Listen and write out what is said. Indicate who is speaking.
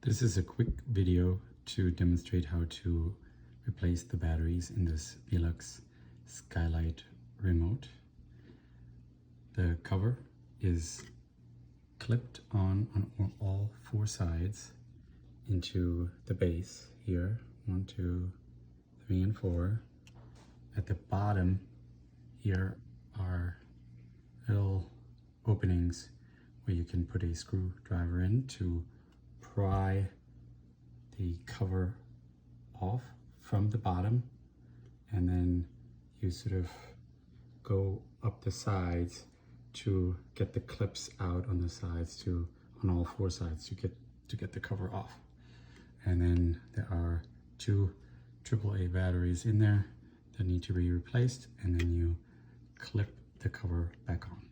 Speaker 1: This is a quick video to demonstrate how to replace the batteries in this Velux skylight remote. The cover is clipped on all four sides into the base here. 1, 2, 3, and 4. At the bottom here are little openings where you can put a screwdriver in to pry the cover off from the bottom, and then you sort of go up the sides to get the clips out on the sides on all four sides to get the cover off. And then there are 2 AAA batteries in there that need to be replaced, and then you clip the cover back on.